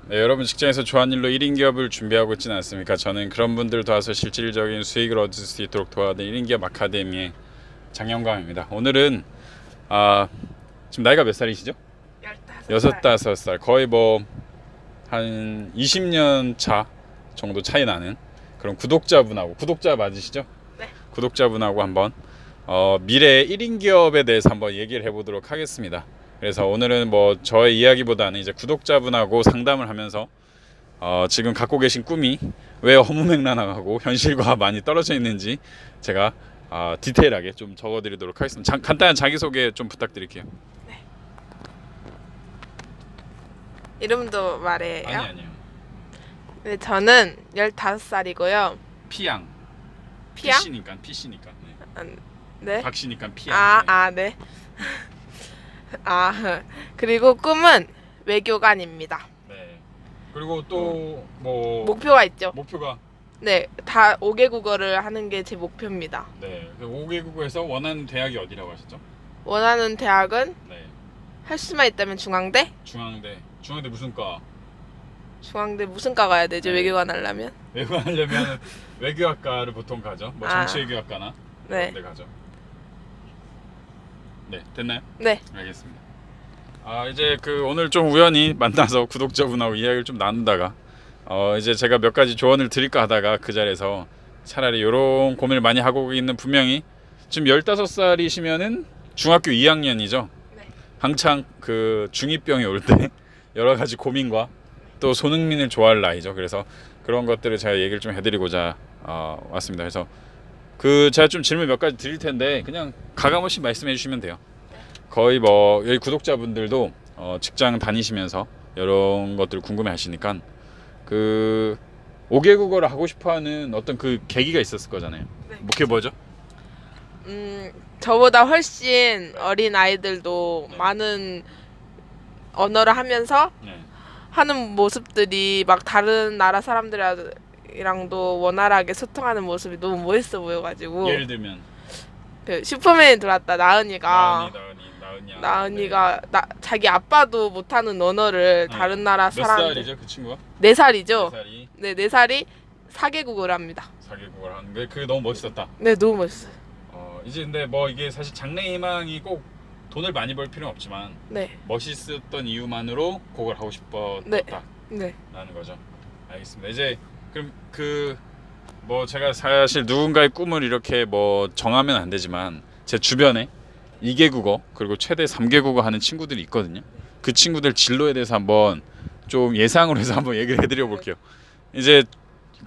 네, 여러분 직장에서 좋아하는 일로 1인 기업을 준비하고 있지는 않습니까? 저는 그런 분들 도와서 실질적인 수익을 얻을 수 있도록 도와드리는 1인 기업 아카데미의 장영광입니다. 오늘은 지금 나이가 몇 살이시죠? 15살. 거의 뭐 한 20년 차 정도 차이 나는 그런 구독자분하고, 구독자 맞으시죠? 네. 구독자분하고 한번 미래의 1인 기업에 대해서 한번 얘기를 해보도록 하겠습니다. 그래서 오늘은 뭐 저의 이야기보다는 이제 구독자분하고 상담을 하면서 지금 갖고 계신 꿈이 왜 허무맹랑하고 현실과 많이 떨어져 있는지 제가 디테일하게 좀 적어드리도록 하겠습니다. 간단한 자기소개 좀 부탁드릴게요. 이름도 말해요? 아니요. 네, 저는 15살이고요. 피양. 피양? PC니까. 네. 네. 박씨니까 피양. 네. 그리고 꿈은 외교관입니다. 네. 그리고 또 뭐 목표가 있죠. 목표가 네, 다 5개 국어를 하는 게 제 목표입니다. 네. 5개 국어에서 원하는 대학이 어디라고 하셨죠? 원하는 대학은 네. 할 수만 있다면 중앙대? 중앙대 무슨 과? 중앙대 무슨 과 가야 되죠? 네. 외교관 하려면? 외국하려면 외교학과를 보통 가죠. 뭐 정치외교학과나 네. 그런 데 가죠. 네, 됐나요? 네. 알겠습니다. 이제 오늘 좀 우연히 만나서 구독자분하고 이야기를 좀 나누다가 이제 제가 몇 가지 조언을 드릴까 하다가 그 자리에서 차라리 이런 고민을 많이 하고 있는, 분명히 지금 15살이시면은 중학교 2학년이죠. 네. 한창 그 중2병이 올 때 여러 가지 고민과 또 손흥민을 좋아할 나이죠. 그래서 그런 것들을 제가 얘기를 좀 해드리고자 왔습니다. 그래서 제가 좀 질문 몇 가지 드릴 텐데 그냥 가감없이 말씀해 주시면 돼요. 거의 뭐 여기 구독자분들도 직장 다니시면서 이런 것들 궁금해 하시니까 5개 국어를 하고 싶어하는 어떤 그 계기가 있었을 거잖아요. 네. 그게 뭐죠? 저보다 훨씬 어린 아이들도 네. 많은 언어를 하면서 네. 하는 모습들이 막 다른 나라 사람들이랑도 원활하게 소통하는 모습이 너무 멋있어 보여가지고, 예를 들면 그 슈퍼맨이 들어왔다 나은이가 나은이가 자기 아빠도 못하는 언어를 네. 다른 나라 몇 사람들. 살이죠 그 친구가? 4살이죠. 4살이 네, 4살이 4개국을 합니다. 4개 국어를 하는 게 그게 너무 멋있었다. 네, 너무 멋있어요. 이제 근데 뭐 이게 사실 장래희망이 꼭 돈을 많이 벌 필요는 없지만 네, 멋있었던 이유만으로 그걸 하고 싶었다라는 네, 거죠. 알겠습니다. 이제 그럼 뭐 제가 사실 누군가의 꿈을 이렇게 뭐 정하면 안 되지만 제 주변에 2개 국어 그리고 최대 3개 국어 하는 친구들이 있거든요. 그 친구들 진로에 대해서 한번 좀 예상으로 해서 한번 얘기를 해드려 볼게요. 이제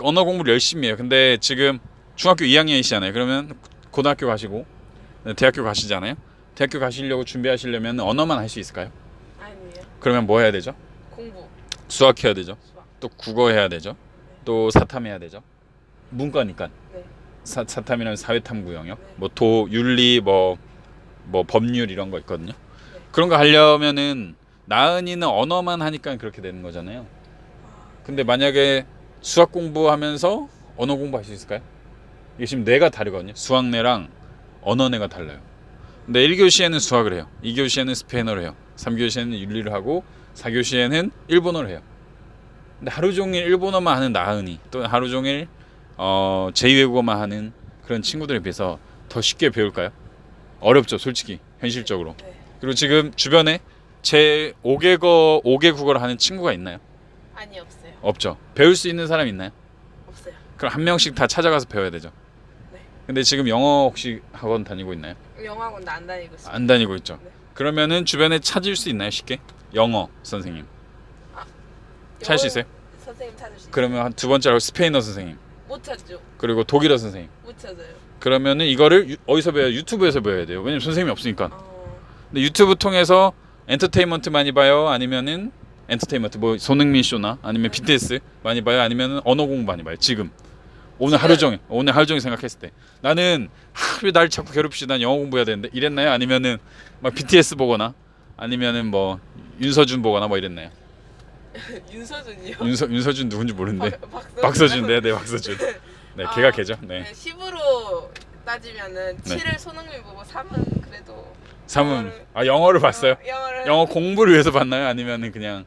언어 공부를 열심히 해요. 근데 지금 중학교 2학년이시잖아요. 그러면 고등학교 가시고 대학교 가시잖아요. 대학교 가시려고 준비하시려면 언어만 할 수 있을까요? 아니에요. 그러면 뭐 해야 되죠? 공부. 수학 해야 되죠. 수학. 또 국어 해야 되죠. 또 사탐 해야 되죠. 문과니까. 네. 사탐이라면 사회탐구 영역. 네. 뭐 윤리 뭐 법률 이런 거 있거든요. 네. 그런 거 하려면은 나은이는 언어만 하니까 그렇게 되는 거잖아요. 근데 만약에 수학 공부하면서 언어 공부할 수 있을까요? 이게 지금 뇌가 다르거든요. 수학뇌랑 언어뇌가 달라요. 근데 1교시에는 수학을 해요. 2교시에는 스페인어를 해요. 3교시에는 윤리를 하고 4교시에는 일본어를 해요. 근데 하루 종일 일본어만 하는 나은이, 또 하루 종일 제2외국어만 하는 그런 친구들에 비해서 더 쉽게 배울까요? 어렵죠, 솔직히 현실적으로. 네. 그리고 지금 주변에 제 5개 국어를 하는 친구가 있나요? 아니, 없어요. 없죠. 배울 수 있는 사람 있나요? 없어요. 그럼 한 명씩 다 찾아가서 배워야 되죠. 네. 근데 지금 영어 혹시 학원 다니고 있나요? 영어학원도 안 다니고 있어요. 안 다니고 있죠. 네. 그러면은 주변에 찾을 수 있나요, 쉽게? 영어 선생님 찾을 수 있어요? 선생님 찾을 수 있어요. 그러면 한 두 번째로 스페인어 선생님, 못 찾죠. 그리고 독일어 선생님. 못 찾아요. 그러면은 이거를 어디서 배워요? 유튜브에서 배워야 돼요. 왜냐면 선생님이 없으니까. 어, 근데 유튜브 통해서 엔터테인먼트 많이 봐요? 아니면은 엔터테인먼트 뭐 손흥민 쇼나 아니면 BTS 많이 봐요? 아니면은 언어 공부 많이 봐요? 지금 오늘 하루 종일 생각했을 때 나는 왜 날 자꾸 괴롭히지, 난 영어 공부해야 되는데 이랬나요? 아니면은 막 BTS 보거나 아니면은 뭐 윤서준 보거나 뭐 이랬나요? 윤서준이요? 윤서준 누군지 모르는데 박서준. 박서준. 네, 박서준. 네, 걔가 걔죠. 네. 네, 10으로 따지면은 네. 7을 손흥민 보고 3은 그래도 삼은 영어를 봤어요? 영어를 영어 공부를 위해서 봤나요? 아니면은 그냥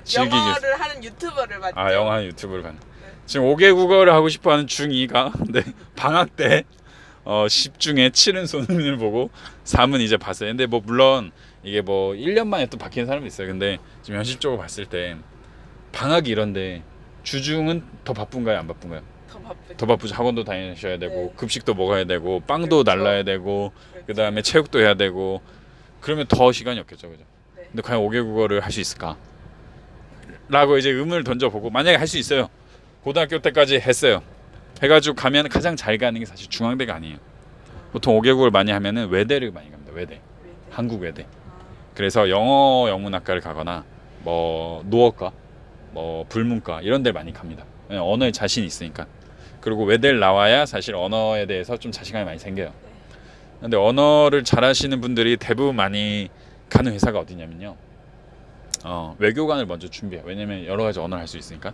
즐기기. 영어를 하는 유튜버를 봤죠. 아, 영어 유튜브를 봤네. 지금 5개 국어를 하고 싶어하는 중2가 근데 방학 때 10 중에 7은 손흥민을 보고 3은 이제 봤어요. 근데 뭐 물론 이게 뭐 1년 만에 또 바뀌는 사람도 있어요. 근데 지금 현실적으로 봤을 때 방학이 이런데 주중은 더 바쁜가요? 안 바쁜가요? 더 바쁘죠. 더 바쁘죠. 학원도 다니셔야 되고 네. 급식도 먹어야 되고 빵도 그렇죠. 날라야 되고 그렇죠. 그다음에 체육도 해야 되고 그러면 더 시간이 없겠죠. 그죠? 네. 근데 과연 5개 국어를 할 수 있을까? 라고 이제 의문을 던져보고 만약에 할 수 있어요. 고등학교 때까지 했어요. 해가지고 가면 가장 잘 가는 게 사실 중앙대가 아니에요. 보통 5개국을 많이 하면은 외대를 많이 갑니다. 외대. 한국 외대. 그래서 영어 영문학과를 가거나 뭐 노어과, 뭐 불문과 이런 데를 많이 갑니다. 언어에 자신이 있으니까. 그리고 외대를 나와야 사실 언어에 대해서 좀 자신감이 많이 생겨요. 근데 언어를 잘하시는 분들이 대부분 많이 가는 회사가 어디냐면요. 외교관을 먼저 준비해요. 왜냐면 여러 가지 언어를 할 수 있으니까.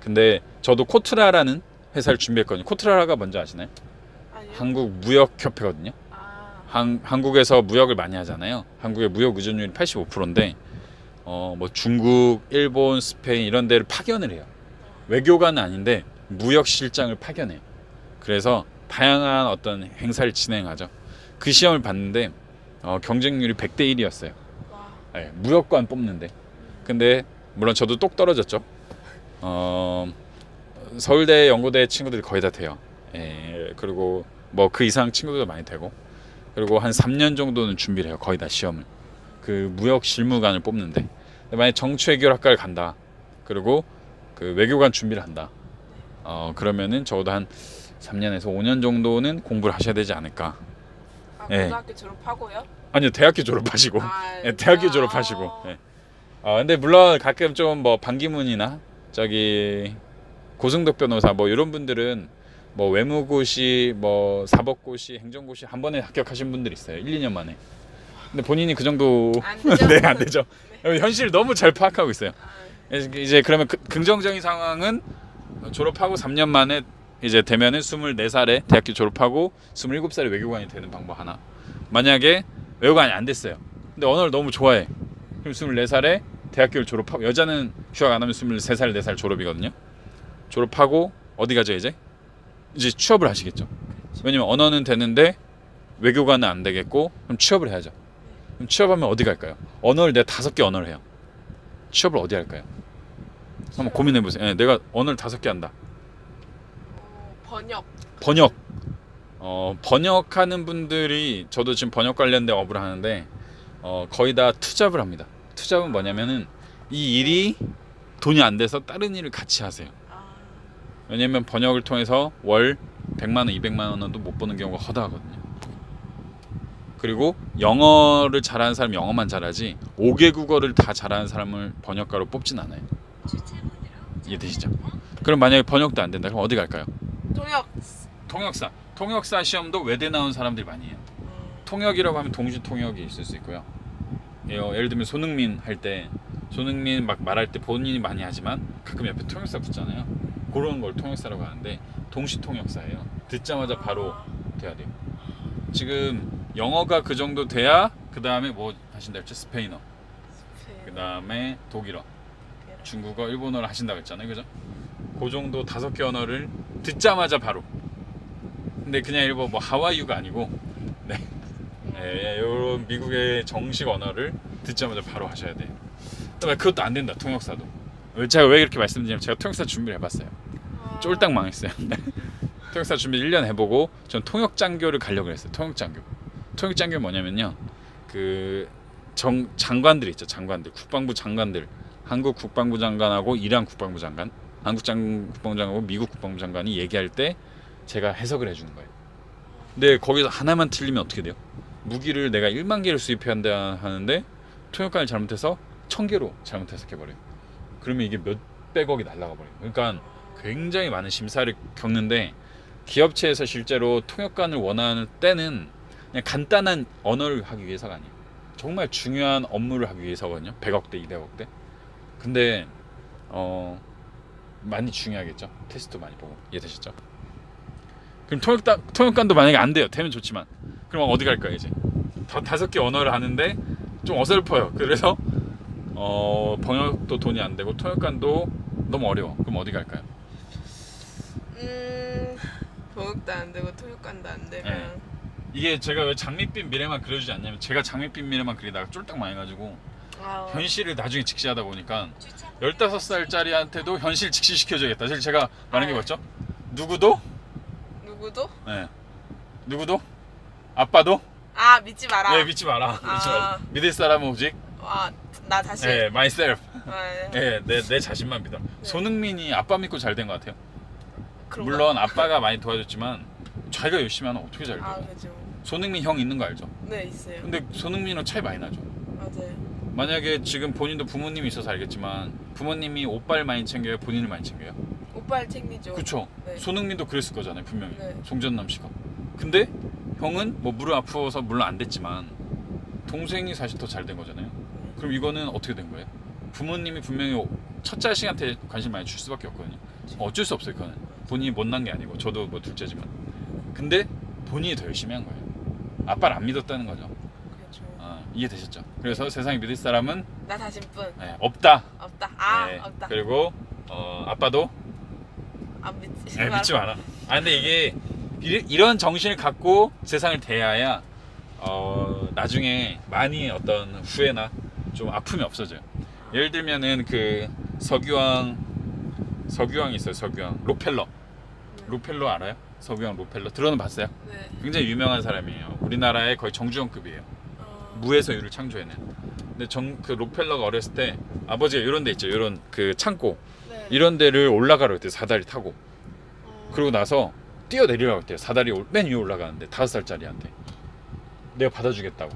근데 저도 코트라라는 회사를 준비했거든요. 코트라가 뭔지 아시나요? 아니요. 한국무역협회거든요. 한국에서 무역을 많이 하잖아요. 한국의 무역 의존율이 85%인데 뭐 중국, 일본, 스페인 이런 데를 파견을 해요. 외교관은 아닌데 무역 실장을 파견해요. 그래서 다양한 어떤 행사를 진행하죠. 그 시험을 봤는데 경쟁률이 100대 1이었어요. 네, 무역관 뽑는데. 근데 물론 저도 똑 떨어졌죠. 서울대, 연고대 친구들이 거의 다 돼요. 예, 그리고 뭐 그 이상 친구들도 많이 되고. 그리고 한 3년 정도는 준비를 해요. 거의 다 시험을. 그 무역 실무관을 뽑는데. 만약에 정치외교학과를 간다. 그리고 그 외교관 준비를 한다. 그러면은 적어도 한 3년에서 5년 정도는 공부를 하셔야 되지 않을까. 예. 고등학교 졸업하고요? 아니요, 대학교 졸업하시고. 예, 대학교 졸업하시고. 예. 근데 물론 가끔 좀 뭐 반기문이나 저기 고승덕 변호사 뭐 이런 분들은 뭐 외무고시, 뭐 사법고시, 행정고시 한 번에 합격하신 분들이 있어요. 1, 2년 만에. 근데 본인이 그 정도 안 되죠? 네, 안 되죠. 현실을 너무 잘 파악하고 있어요. 이제 그러면 긍정적인 상황은 졸업하고 3년 만에 이제 되면은 24살에 대학교 졸업하고 27살에 외교관이 되는 방법 하나. 만약에 외교관이 안 됐어요. 근데 언어를 너무 좋아해. 그럼 24살에 대학교를 졸업하고 여자는 휴학 안 하면 23살, 4살 졸업이거든요. 졸업하고 어디 가죠 이제? 이제 취업을 하시겠죠. 왜냐면 언어는 되는데 외교관은 안 되겠고 그럼 취업을 해야죠. 그럼 취업하면 어디 갈까요? 언어를 내가 5개 언어를 해요. 취업을 어디 할까요? 한번 고민해 보세요. 네, 내가 언어를 5개 한다. 번역. 번역하는 분들이 저도 지금 번역 관련된 업을 하는데 거의 다 투잡을 합니다. 투잡은 뭐냐면은 이 일이 돈이 안 돼서 다른 일을 같이 하세요. 왜냐면 번역을 통해서 월 100만 원, 200만 원도 못 버는 경우가 허다하거든요. 그리고 영어를 잘하는 사람이 영어만 잘하지 5개 국어를 다 잘하는 사람을 번역가로 뽑진 않아요. 이해되시죠? 그럼 만약에 번역도 안 된다 그럼 어디 갈까요? 통역사 시험도 외대 나온 사람들이 많이 해요. 통역이라고 하면 동시 통역이 있을 수 있고요. 예를 들면 손흥민 할 때 손흥민 막 말할 때 본인이 많이 하지만 가끔 옆에 통역사 붙잖아요. 그런 걸 통역사라고 하는데 동시 통역사예요. 듣자마자 바로 돼야 돼요. 지금 영어가 그 정도 돼야 그 다음에 뭐 하신다 했죠? 스페인어, 그 다음에 독일어, 중국어, 일본어를 하신다고 했잖아요, 그죠? 그 정도 5개 언어를 듣자마자 바로. 근데 그냥 일본 뭐 하와이유가 아니고, 네, 이런 미국의 정식 언어를 듣자마자 바로 하셔야 돼요. 그것도 안 된다, 통역사도. 제가 왜 이렇게 말씀드리냐면 제가 통역사 준비를 해봤어요. 쫄딱 망했어요. 통역사 준비 1년 해보고 전 통역장교를 가려고 했어요. 통역장교 뭐냐면요, 그 장관들 있죠. 장관들, 국방부 장관들, 한국 국방부 장관하고 이란 국방부 장관, 한국 국방부 장관하고 미국 국방부 장관이 얘기할 때 제가 해석을 해주는 거예요. 근데 거기서 하나만 틀리면 어떻게 돼요? 무기를 내가 1만 개를 수입해야 하는데 통역관을 잘못해서 1000개로 잘못 해석해버려요. 그러면 이게 몇백억이 날아가 버려요. 그러니까 굉장히 많은 심사를 겪는데 기업체에서 실제로 통역관을 원하는 때는 그냥 간단한 언어를 하기 위해서가 아니에요. 정말 중요한 업무를 하기 위해서거든요. 100억대, 200억대. 근데 많이 중요하겠죠. 테스트 많이 보고. 이해되셨죠? 그럼 통역관도 만약에 안 돼요. 되면 좋지만. 그럼 어디 갈까요 이제? 5개 언어를 하는데 좀 어설퍼요. 그래서 병역도 돈이 안 되고 통역관도 너무 어려워. 그럼 어디 갈까요? 교육도 안 되고 토육관도 안 되면 네. 이게 제가 왜 장밋빛 미래만 그려주지 않냐면 제가 장밋빛 미래만 그리다가 쫄딱 망해가지고 현실을 나중에 직시하다 보니까 15살짜리한테도 현실 직시시켜줘야겠다. 사실 제가 말한 게 뭐였죠? 누구도? 네. 누구도? 아빠도? 믿지 마라. 네, 믿지 마라. 믿지 마라. 믿을 사람은 오직 나 자신. 네, myself. 네. 네, 내 자신만 믿어. 손흥민이 아빠 믿고 잘 된 것 같아요. 그런가? 물론 아빠가 많이 도와줬지만 자기가 열심히 하면 어떻게 잘 돼요? 그죠. 손흥민 형 있는 거 알죠? 네, 있어요. 근데 손흥민은 차이 많이 나죠. 맞아요. 만약에 지금 본인도 부모님이 있어서 알겠지만 부모님이 오빠를 많이 챙겨요? 본인을 많이 챙겨요? 오빠를 챙기죠. 그쵸? 네. 손흥민도 그랬을 거잖아요, 분명히. 네. 송전남 씨가. 근데 형은 뭐 무릎 아프어서 물론 안 됐지만 동생이 사실 더 잘 된 거잖아요. 그럼 이거는 어떻게 된 거예요? 부모님이 분명히 첫 자식한테 관심 많이 줄 수밖에 없거든요. 어쩔 수 없어요, 그거는. 본인이 못난 게 아니고 저도 뭐 둘째지만. 근데 본인이 더 열심히 한 거예요. 아빠를 안 믿었다는 거죠. 그렇죠. 이해되셨죠? 그래서 세상에 믿을 사람은 나 자신뿐. 없다. 없다. 네. 없다. 그리고 아빠도 안 믿지. 믿지 마라. 근데 이게 이런 정신을 갖고 세상을 대해야 나중에 많이 어떤 후회나 좀 아픔이 없어져요. 예를 들면은 그 서규왕이 있어요. 서규왕 로펠러. 로펠러 알아요? 서규왕 로펠러 들어는 봤어요? 네. 굉장히 유명한 사람이에요. 우리나라의 거의 정주영급이에요. 무에서 유를 창조해낸. 근데 그 로펠러가 어렸을 때 아버지가 이런 데 있죠. 이런 그 창고 네. 이런 데를 올라가라고 했대요. 사다리 타고. 그러고 나서 뛰어내리라고 했대요. 사다리 맨 위에 올라가는데 5살짜리한테 내가 받아주겠다고.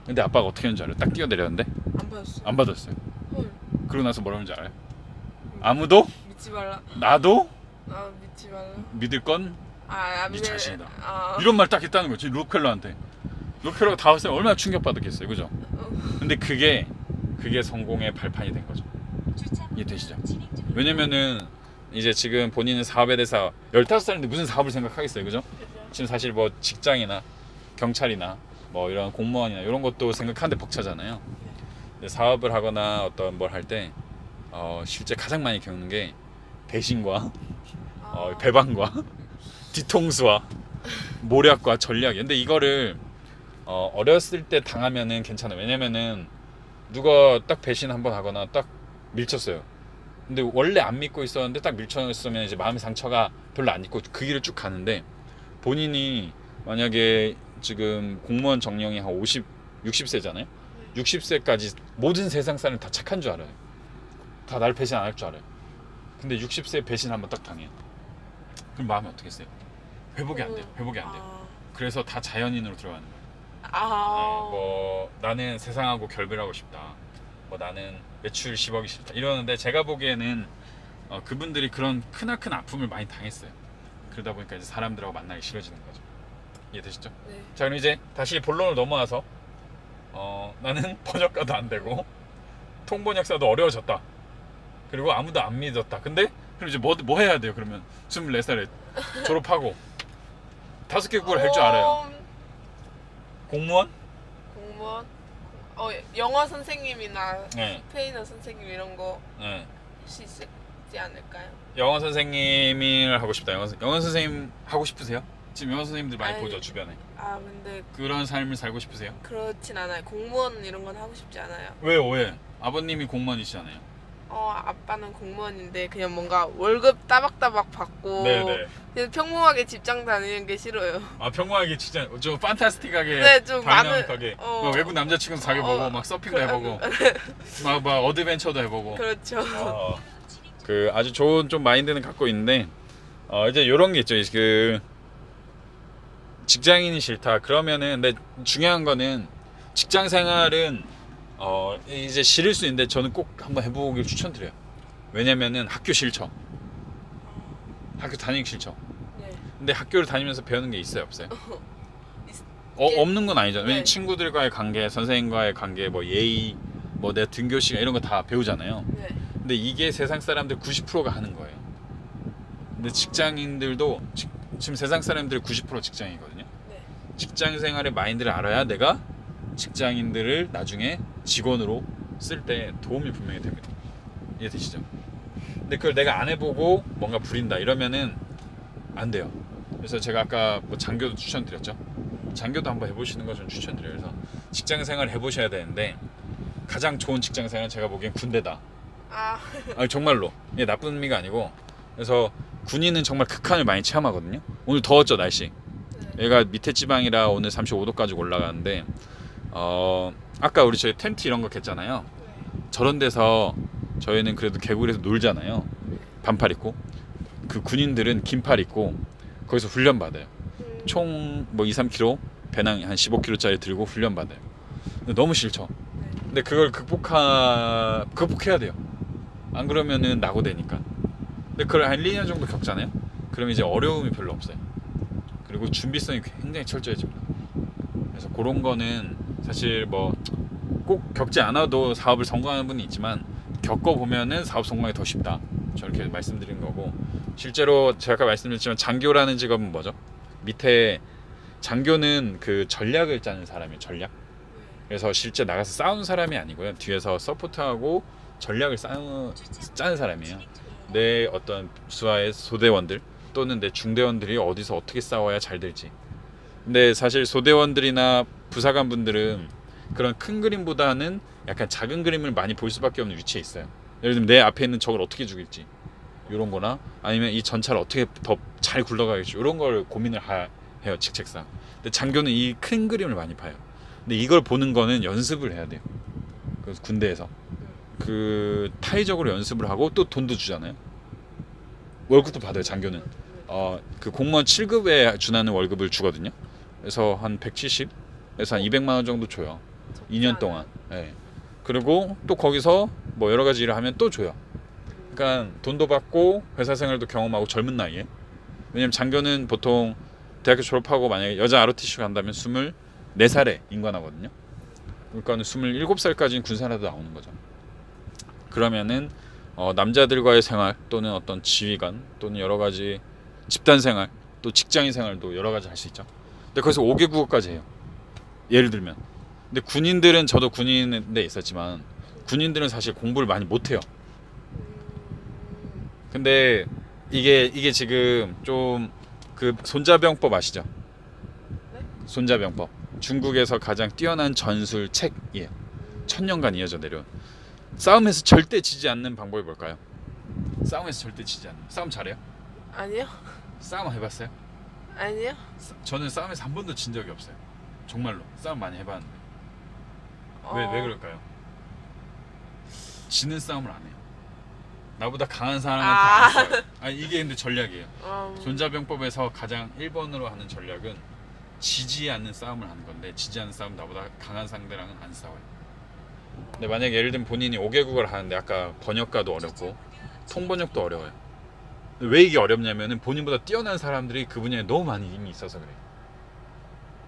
근데 아빠가 어떻게 했는지 알아요? 딱 뛰어내렸는데 안 받았어. 안 받았어요. 헐. 그러고 나서 뭐라 그러는지 알아요? 아무도 믿지 말라. 나도 믿지 말라. 믿을 건 안 네 믿을- 자신이다. 이런 말 딱 했다는 거지. 로펠러한테. 로펠러가 5살 얼마나 충격받았겠어요. 그죠? 근데 그게 성공의 발판이 된 거죠. 이해되시죠? 왜냐면은 이제 지금 본인은 사업에 대해서 15살인데 무슨 사업을 생각하겠어요. 그죠? 지금 사실 뭐 직장이나 경찰이나 뭐 이런 공무원이나 이런 것도 생각하는데 벅차잖아요. 근데 사업을 하거나 어떤 뭘 할 때 실제 가장 많이 겪는 게 배신과 배반과 뒤통수와 모략과 전략이. 근데 이거를 어렸을 때 당하면은 괜찮아요. 왜냐면은 누가 딱 배신 한번 하거나 딱 밀쳤어요. 근데 원래 안 믿고 있었는데 딱 밀쳤으면 이제 마음의 상처가 별로 안 있고 그 길을 쭉 가는데, 본인이 만약에 지금 공무원 정령이 한 60세잖아요. 60세까지 모든 세상 사람이 다 착한 줄 알아요. 다 날 배신 안 할 줄 알아요. 근데 60세 배신 한번 딱 당해요. 그럼 마음이 어떻게 했어요? 회복이 안 돼요. 회복이 안 돼요. 그래서 다 자연인으로 들어가는 거예요. 뭐 나는 세상하고 결별하고 싶다. 뭐 나는 매출 10억이 싫다. 이러는데 제가 보기에는 그분들이 그런 크나큰 아픔을 많이 당했어요. 그러다 보니까 이제 사람들하고 만나기 싫어지는 거죠. 이해되시죠? 네. 자, 그럼 이제 다시 본론으로 넘어와서 나는 번역가도 안 되고 통번역사도 어려워졌다. 그리고 아무도 안 믿었다. 근데 그럼 이제 뭐 해야 돼요? 그러면 24살에 졸업하고 5개 국어를 할 줄 알아요. 공무원? 공무원? 영어 선생님이나 네. 스페인어 선생님 이런 거 네. 할 수 있지 않을까요? 영어 선생님을 하고 싶다. 영어 선생님 하고 싶으세요? 지금 영어 선생님들 많이 아니, 보죠, 주변에. 근데 그런 삶을 살고 싶으세요? 그렇진 않아요. 공무원 이런 건 하고 싶지 않아요. 왜요? 왜? 아버님이 공무원이시잖아요. 아빠는 공무원인데 그냥 뭔가 월급 따박따박 받고 네네. 그냥 평범하게 직장 다니는 게 싫어요. 평범하게 진짜 좀 판타스틱하게, 네, 좀 다이나믹하게 많은- 외국 남자친구도 사귀어보고 막 서핑도 해보고 막 어드벤처도 해보고. 그렇죠. 그 아주 좋은 좀 마인드는 갖고 있는데 이제 이런 게 있죠. 그 직장인이 싫다 그러면은, 근데 중요한 거는 직장 생활은 이제 싫을 수 있는데 저는 꼭 한번 해보길 추천드려요. 왜냐면은 학교 싫죠. 학교 다니기 싫죠. 네. 근데 학교를 다니면서 배우는 게 있어요, 없어요? 예. 없는 건 아니잖아요. 왜냐면 네. 친구들과의 관계, 선생님과의 관계, 뭐 예의, 뭐 내 등교 시간 이런 거 다 배우잖아요. 네. 근데 이게 세상 사람들 90%가 하는 거예요. 근데 직장인들도 지금 세상 사람들 90% 직장이거든요. 네. 직장 생활의 마인드를 알아야 내가 직장인들을 나중에 직원으로 쓸 때 도움이 분명히 됩니다. 이해되시죠? 근데 그걸 내가 안 해보고 뭔가 부린다 이러면은 안 돼요. 그래서 제가 아까 뭐 장교도 추천드렸죠. 장교도 한번 해보시는 거 좀 추천드려요. 그래서 직장생활 해보셔야 되는데 가장 좋은 직장생활은 제가 보기엔 군대다. 아, 아니 정말로 이게 나쁜 의미가 아니고, 그래서 군인은 정말 극한을 많이 체험하거든요. 오늘 더웠죠 날씨. 얘가 밑에 지방이라 오늘 35도까지 올라가는데 아까 우리 저희 텐트 이런 거 겠잖아요. 저런 데서 저희는 그래도 개구리에서 놀잖아요. 반팔 입고. 그 군인들은 긴팔 입고 거기서 훈련 받아요. 총 뭐 2, 3kg 배낭 한 15kg짜리 들고 훈련 받아요. 근데 너무 싫죠. 근데 그걸 극복해야 돼요. 안 그러면은 낙오되니까. 근데 그걸 한 1, 2년 정도 겪잖아요. 그럼 이제 어려움이 별로 없어요. 그리고 준비성이 굉장히 철저해집니다. 그래서 그런 거는 사실 뭐 꼭 겪지 않아도 사업을 성공하는 분이 있지만 겪어보면은 사업 성공하기 더 쉽다. 저렇게 말씀드린 거고, 실제로 제가 아까 말씀드렸지만 장교라는 직업은 뭐죠? 밑에 장교는 그 전략을 짜는 사람이에요. 전략. 그래서 실제 나가서 싸우는 사람이 아니고요. 뒤에서 서포트하고 전략을 짜는 사람이에요. 내 어떤 수하의 소대원들 또는 내 중대원들이 어디서 어떻게 싸워야 잘 될지. 근데 사실 소대원들이나 부사관분들은 그런 큰 그림보다는 약간 작은 그림을 많이 볼 수밖에 없는 위치에 있어요. 예를 들면 내 앞에 있는 적을 어떻게 죽일지 이런 거나, 아니면 이 전차를 어떻게 더 잘 굴러가겠지 이런 걸 고민을 해요, 직책상. 근데 장교는 이 큰 그림을 많이 봐요. 근데 이걸 보는 거는 연습을 해야 돼요. 그래서 군대에서 그 타의적으로 연습을 하고 또 돈도 주잖아요. 월급도 받아요, 장교는. 그 공무원 7급에 준하는 월급을 주거든요. 그래서 한 170에서 한 200만 원 정도 줘요. 2년 동안. 네. 그리고 또 거기서 뭐 여러 가지 일을 하면 또 줘요. 그러니까 돈도 받고 회사 생활도 경험하고 젊은 나이에. 왜냐면 장교는 보통 대학교 졸업하고 만약에 여자 ROTC 간다면 24살에 인관하거든요. 그러니까 27살까지는 군사라도 나오는 거죠. 그러면은 남자들과의 생활 또는 어떤 지휘관 또는 여러 가지 집단 생활 또 직장인 생활도 여러 가지 할 수 있죠. 근데 거기서 5개 국어까지 해요. 예를 들면. 근데 군인들은, 저도 군인에 있었지만 군인들은 사실 공부를 많이 못 해요. 근데 이게 지금 좀 그 손자병법 아시죠? 손자병법. 중국에서 가장 뛰어난 전술 책이에요. 1000년간 이어져 내려온. 싸움에서 절대 지지 않는 방법이 뭘까요? 싸움에서 절대 지지 않는. 싸움 잘해요? 아니요? 싸움 해봤어요? 아니요? 저는 싸움에서 한 번도 진 적이 없어요. 정말로 싸움 많이 해봤는데. 왜 그럴까요? 지는 싸움을 안 해요. 나보다 강한 사람한테 안 싸워요. 이게 근데 전략이에요. 손자병법에서 가장 1번으로 하는 전략은 지지 않는 싸움을 하는 건데, 지지 않는 싸움, 나보다 강한 상대랑은 안 싸워요. 근데 만약에 예를 들면 본인이 5개국어를 하는데 아까 번역가도 어렵고 통번역도 어려워요. 왜 이게 어렵냐면은 본인보다 뛰어난 사람들이 그 분야에 너무 많이 이미 있어서 그래요.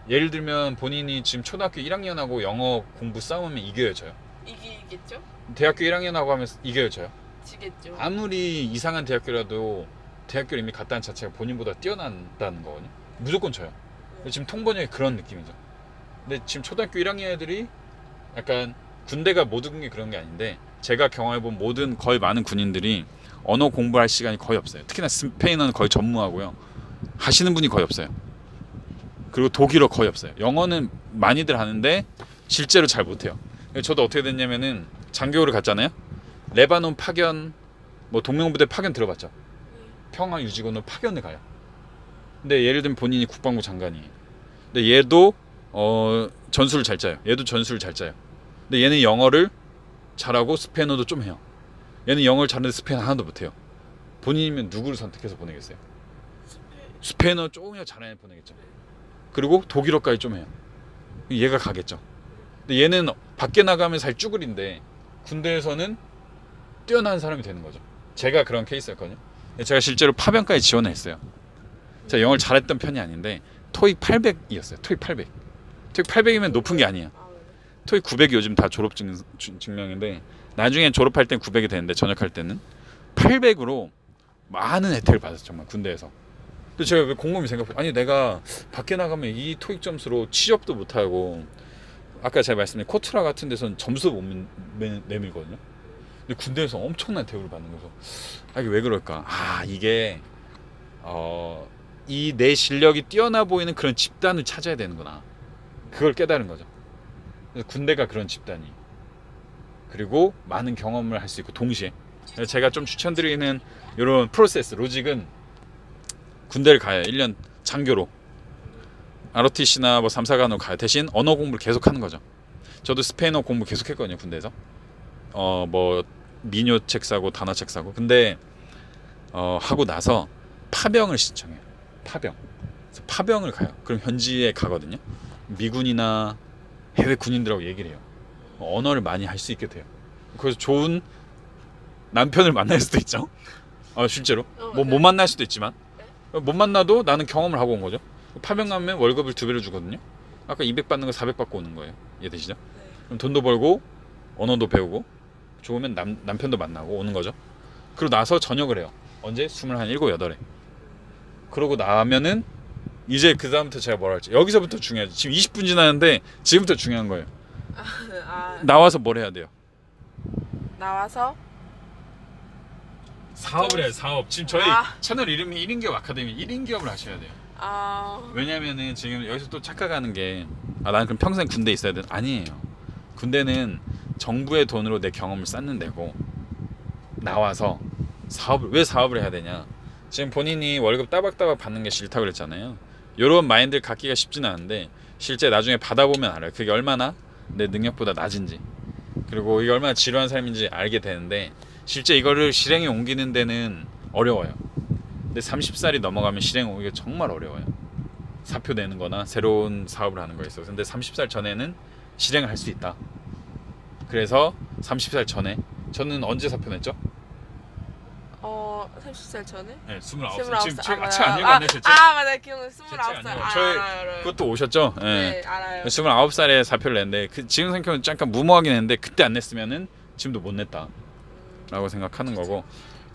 예를 들면 본인이 지금 초등학교 1학년하고 영어 공부 싸우면 이겨져요. 이기겠죠? 대학교 1학년하고 하면 이겨져요. 지겠죠. 아무리 이상한 대학교라도 대학교를 이미 갔다는 자체가 본인보다 뛰어난다는 거거든요. 무조건 져요. 지금 통번역이 그런 느낌이죠. 근데 지금 초등학교 1학년 애들이 약간, 군대가 모든 게 그런 게 아닌데 제가 경험해본 모든 거의 많은 군인들이 언어 공부할 시간이 거의 없어요. 특히나 스페인어는 거의 전무하고요. 하시는 분이 거의 없어요. 그리고 독일어 거의 없어요. 영어는 많이들 하는데 실제로 잘 못해요. 저도 어떻게 됐냐면은 장교를 갔잖아요. 레바논 파견, 뭐 동명부대 파견 들어봤죠. 평화 유지군으로 파견을 가요. 근데 예를 들면 본인이 국방부 장관이에요. 근데 얘도 전술을 잘 짜요. 얘도 전술을 잘 짜요. 근데 얘는 영어를 잘하고 스페인어도 좀 해요. 얘는 영어를 잘하는데 스페인어 하나도 못해요. 본인이면 누구를 선택해서 보내겠어요? 스페인어 조금이라도 잘하는 애 보내겠죠. 그리고 독일어까지 좀 해요. 얘가 가겠죠. 근데 얘는 밖에 나가면 살 쭈그린데 군대에서는 뛰어난 사람이 되는 거죠. 제가 그런 케이스였거든요. 제가 실제로 파병까지 지원을 했어요. 제가 영어를 잘했던 편이 아닌데 토익 800이었어요. 토익 800. 토익 800이면 높은 게 아니에요. 토익 900이 요즘 다 졸업 증명인데 나중에 졸업할 땐 900이 되는데 전역할 때는 800으로 많은 혜택을 받았어요. 정말 군대에서. 근데 제가 왜 곰곰이 생각해요. 아니 내가 밖에 나가면 이 토익 점수로 취업도 못하고 아까 제가 말씀드린 코트라 같은 데서는 점수 못 내밀거든요. 근데 군대에서 엄청난 대우를 받는 거죠. 이게 왜 그럴까? 이게 이 내 실력이 뛰어나 보이는 그런 집단을 찾아야 되는구나. 그걸 깨달은 거죠. 그래서 군대가 그런 집단이, 그리고 많은 경험을 할 수 있고 동시에, 제가 좀 추천드리는 이런 프로세스 로직은 군대를 가요. 1년 장교로 ROTC나 뭐 3사관으로 가요. 대신 언어 공부를 계속하는 거죠. 저도 스페인어 공부 계속했거든요, 군대에서. 뭐 민요 책 사고 단어 책 사고. 근데 하고 나서 파병을 신청해요. 그래서 파병을 가요. 그럼 현지에 가거든요. 미군이나 해외 군인들하고 얘기를 해요. 언어를 많이 할 수 있게 돼요. 그래서 좋은 남편을 만날 수도 있죠. 실제로 못 만날 수도 있지만, 못 만나도 나는 경험을 하고 온 거죠. 파병 가면 월급을 2배로 주거든요. 아까 200 받는 거 400 받고 오는 거예요. 이해되시죠? 그럼 돈도 벌고 언어도 배우고 좋으면 남편도 만나고 오는 거죠. 그러고 나서 전역을 해요. 언제? 27, 8에. 그러고 나면은 이제 그 다음부터 제가 뭐라 할지, 여기서부터 중요하죠. 지금 20분 지났는데 지금부터 중요한 거예요. 나와서 뭘 해야 돼요? 나와서 사업을 해요. 사업. 지금 저희 채널 이름이 1인기업 아카데미. 1인 기업을 하셔야 돼요. 왜냐면은 지금 여기서 또 착각하는 게, 나는 그럼 평생 군대에 있어야 돼. 아니에요. 군대는 정부의 돈으로 내 경험을 쌓는 데고, 나와서 왜 사업을 해야 되냐. 지금 본인이 월급 따박따박 받는 게 싫다고 그랬잖아요. 이런 마인드를 갖기가 쉽지는 않은데, 실제 나중에 받아보면 알아요. 그게 얼마나 내 능력보다 낮은지, 그리고 이게 얼마나 지루한 삶인지 알게 되는데, 실제 이거를 실행에 옮기는 데는 어려워요. 근데 30살이 넘어가면 실행 옮기기가 정말 어려워요. 사표 내는 거나 새로운 사업을 하는 거에 있어서. 근데 30살 전에는 실행을 할 수 있다. 그래서 30살 전에, 저는 언제 사표 냈죠? 30살 전에? 네, 29살. 29살. 지금 책안 읽었네, 제 책. 맞아, 기억나. 제 책 29살. 아니에요. 저희 그것도 오셨죠? 네, 알아요. 29살에 사표를 냈는데, 지금 생각하면 잠깐 무모하긴 했는데, 그때 안 냈으면은 지금도 못 냈다 라고 생각하는 거고.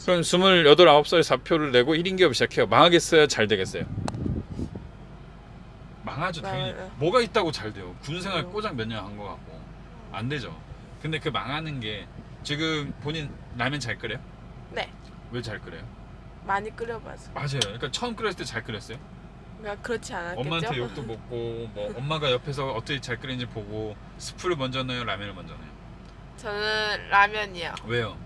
그럼 28, 9살에 사표를 내고 1인 기업을 시작해요. 망하겠어요? 잘 되겠어요? 망하죠, 당연히. 뭐가 있다고 잘 돼요? 군생활 꼬장 몇 년 한 거 같고 안 되죠. 근데 그 망하는 게, 지금 본인 라면 잘 끓여요? 네. 왜 잘 끓여요? 많이 끓여봐서. 맞아요. 그러니까 처음 끓였을 때 잘 끓였어요? 그러니까 그렇지 않았겠죠? 엄마한테 욕도 먹고, 뭐 엄마가 옆에서 어떻게 잘 끓이는지 보고, 스프를 먼저 넣어요? 라면을 먼저 넣어요? 저는 라면이요. 왜요?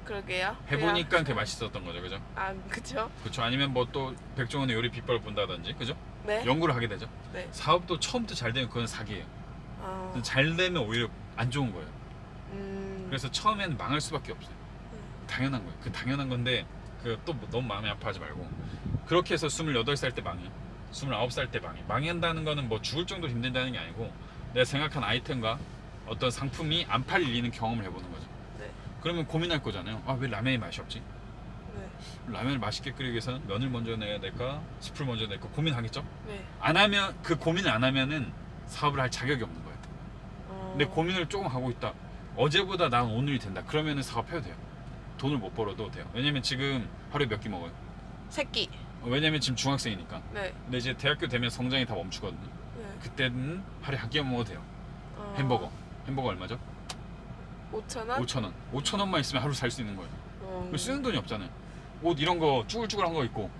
그러게요. 해보니까 그게 맛있었던 거죠, 그죠? 그쵸? 그렇죠. 아니면 뭐 또 백종원의 요리 비법을 본다든지, 그죠? 네. 연구를 하게 되죠. 네. 사업도 처음부터 잘 되면 그건 사기예요. 잘 되면 오히려 안 좋은 거예요. 그래서 처음엔 망할 수밖에 없어요. 당연한 거예요. 그 당연한 건데, 또 너무 마음이 아파하지 말고. 그렇게 해서 28살 때 망해. 29살 때 망해. 망한다는 거는 뭐 죽을 정도로 힘든다는 게 아니고, 내가 생각한 아이템과 어떤 상품이 안 팔리는 경험을 해보는 거죠. 네. 그러면 고민할 거잖아요. 왜 라면이 맛이 없지? 네. 라면을 맛있게 끓이기 위해서는 면을 먼저 내야 될까, 스프를 먼저 낼까 고민하겠죠? 네. 안 하면, 그 고민을 안 하면은 사업을 할 자격이 없는 거예요. 근데 고민을 조금 하고 있다. 어제보다 나은 오늘이 된다. 그러면은 사업해도 돼요. 돈을 못 벌어도 돼요. 왜냐면 지금 하루에 몇 끼 먹어요? 3끼. 왜냐면 지금 중학생이니까. 네. 근데 이제 대학교 되면 성장이 다 멈추거든요. 네. 그때는 하루에 한 끼 먹어도 돼요. 햄버거 얼마죠? 5,000원? 5,000원. 5,000원만 있으면 하루 살 수 있는 거예요. 쓰는 돈이 없잖아요. 옷 이런 거 쭈글쭈글한 거 있고